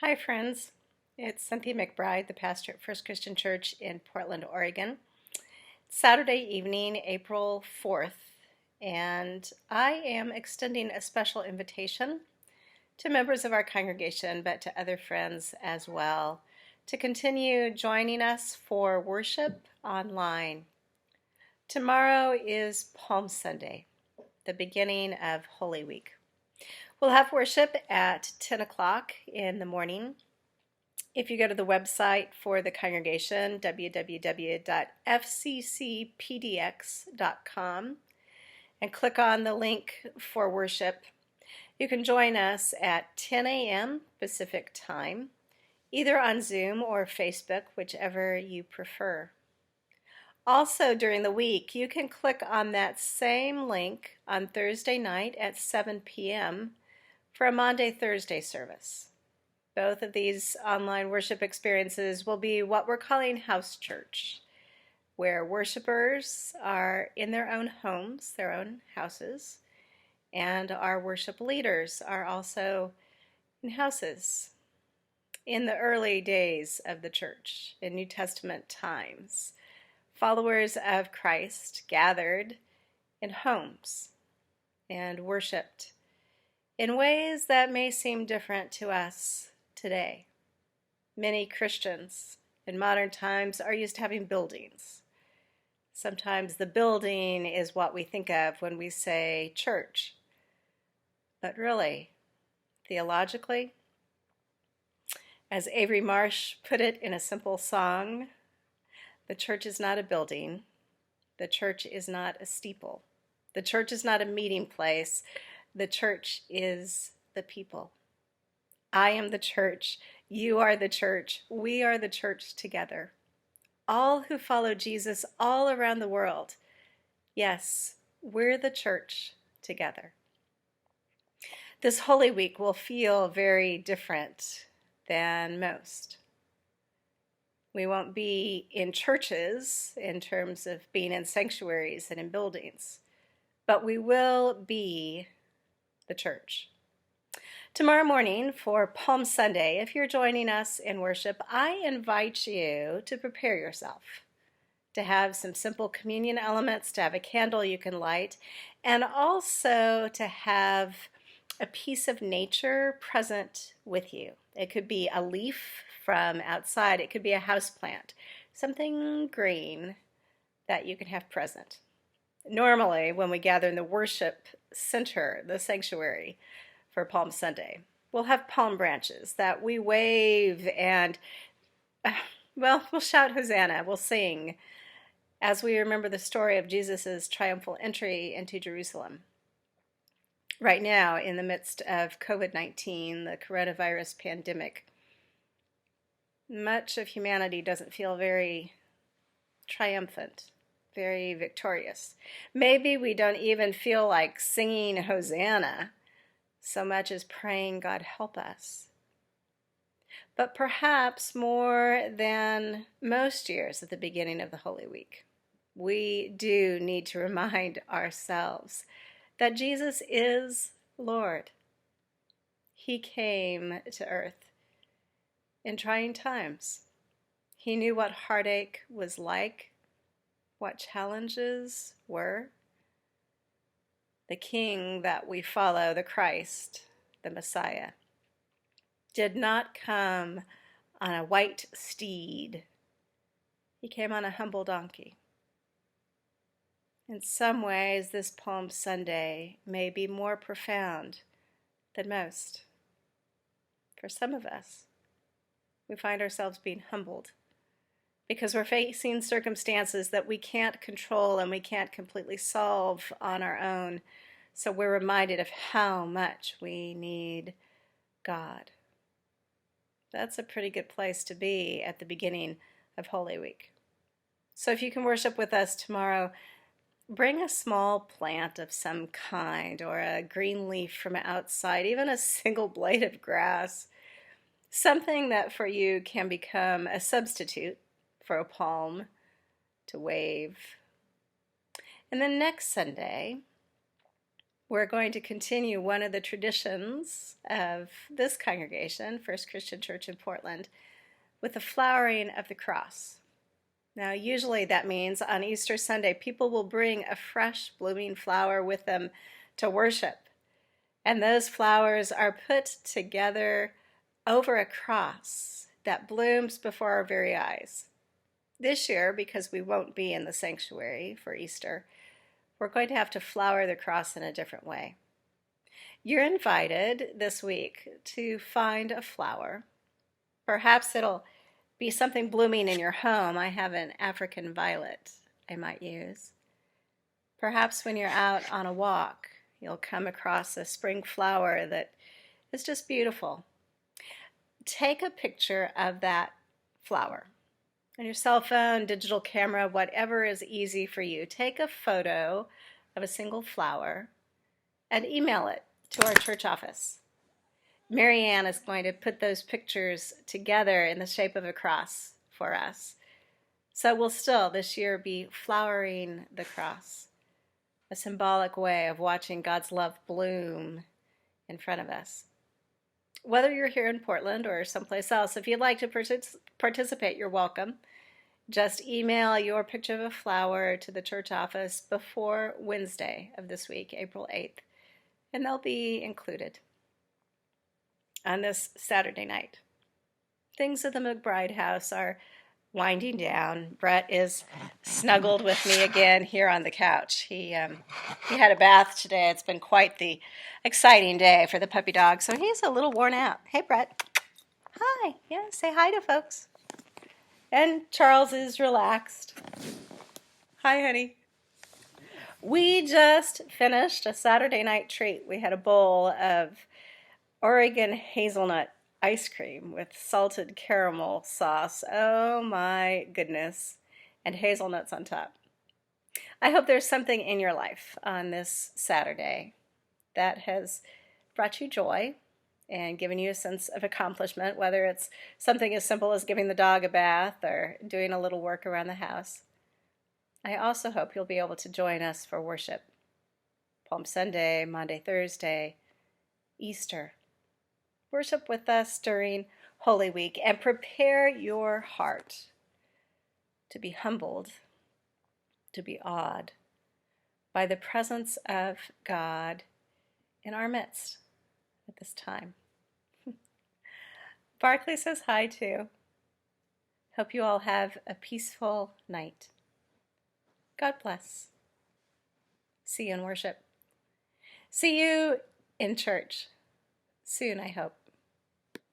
Hi, friends. It's Cynthia McBride, the pastor at First Christian Church in Portland, Oregon. It's Saturday evening, April 4th, and I am extending a special invitation to members of our congregation, but to other friends as well, to continue joining us for worship online. Tomorrow is Palm Sunday, the beginning of Holy Week. We'll have worship at 10 o'clock in the morning. If you go to the website for the congregation, www.fccpdx.com, and click on the link for worship, you can join us at 10 a.m. Pacific Time, either on Zoom or Facebook, whichever you prefer. Also, during the week, you can click on that same link on Thursday night at 7 p.m. for a Maundy-Thursday service. Both of these online worship experiences will be what we're calling house church, where worshipers are in their own homes, their own houses, and our worship leaders are also in houses. In the early days of the church, in New Testament times, followers of Christ gathered in homes and worshiped in ways that may seem different to us today. Many Christians in modern times are used to having buildings. Sometimes the building is what we think of when we say church. But really, theologically, as Avery Marsh put it in a simple song, the church is not a building. The church is not a steeple. The church is not a meeting place. The church is the people. I am the church. You are the church. We are the church together. All who follow Jesus all around the world. Yes, we're the church together. This Holy Week will feel very different than most. We won't be in churches in terms of being in sanctuaries and in buildings, but we will be the church. Tomorrow morning for Palm Sunday, if you're joining us in worship, I invite you to prepare yourself, to have some simple communion elements, to have a candle you can light, and also to have a piece of nature present with you. It could be a leaf from outside. It could be a houseplant, something green that you can have present. Normally, when we gather in the worship center, the sanctuary, for Palm Sunday, we'll have palm branches that we wave and, we'll shout Hosanna, we'll sing as we remember the story of Jesus' triumphal entry into Jerusalem. Right now, in the midst of COVID-19, the coronavirus pandemic, much of humanity doesn't feel very triumphant, very victorious. Maybe we don't even feel like singing Hosanna so much as praying, God help us. But perhaps more than most years at the beginning of the Holy Week, we do need to remind ourselves that Jesus is Lord. He came to earth in trying times. He knew what heartache was like, what challenges were. The King that we follow, the Christ, the Messiah, did not come on a white steed. He came on a humble donkey. In some ways, this Palm Sunday may be more profound than most. For some of us, we find ourselves being humbled because we're facing circumstances that we can't control and we can't completely solve on our own. So we're reminded of how much we need God. That's a pretty good place to be at the beginning of Holy Week. So if you can worship with us tomorrow, bring a small plant of some kind or a green leaf from outside, even a single blade of grass, something that for you can become a substitute for a palm to wave. And then next Sunday, we're going to continue one of the traditions of this congregation, First Christian Church in Portland, with the flowering of the cross. Now, usually that means on Easter Sunday, people will bring a fresh blooming flower with them to worship. And those flowers are put together over a cross that blooms before our very eyes. This year, because we won't be in the sanctuary for Easter, we're going to have to flower the cross in a different way. You're invited this week to find a flower. Perhaps it'll be something blooming in your home. I have an African violet I might use. Perhaps when you're out on a walk, you'll come across a spring flower that is just beautiful. Take a picture of that flower on your cell phone, digital camera, whatever is easy for you. Take a photo of a single flower and email it to our church office. Marianne is going to put those pictures together in the shape of a cross for us. So we'll still this year be flowering the cross, a symbolic way of watching God's love bloom in front of us. Whether you're here in Portland or someplace else, if you'd like to participate, you're welcome. Just email your picture of a flower to the church office before Wednesday of this week, April 8th, and they'll be included on this Saturday night. Things at the McBride house are winding down. Brett is snuggled with me again here on the couch. He had a bath today. It's been quite the exciting day for the puppy dog, so he's a little worn out. Hey, Brett. Hi. Yeah, say hi to folks. And Charles is relaxed. Hi, honey. We just finished a Saturday night treat. We had a bowl of Oregon hazelnut ice cream with salted caramel sauce. Oh my goodness. And hazelnuts on top. I hope there's something in your life on this Saturday that has brought you joy and given you a sense of accomplishment, whether it's something as simple as giving the dog a bath or doing a little work around the house. I also hope you'll be able to join us for worship. Palm Sunday, Maundy, Thursday, Easter. Worship with us during Holy Week and prepare your heart to be humbled, to be awed by the presence of God in our midst at this time. Barclay says hi too. Hope you all have a peaceful night. God bless. See you in worship. See you in church soon, I hope.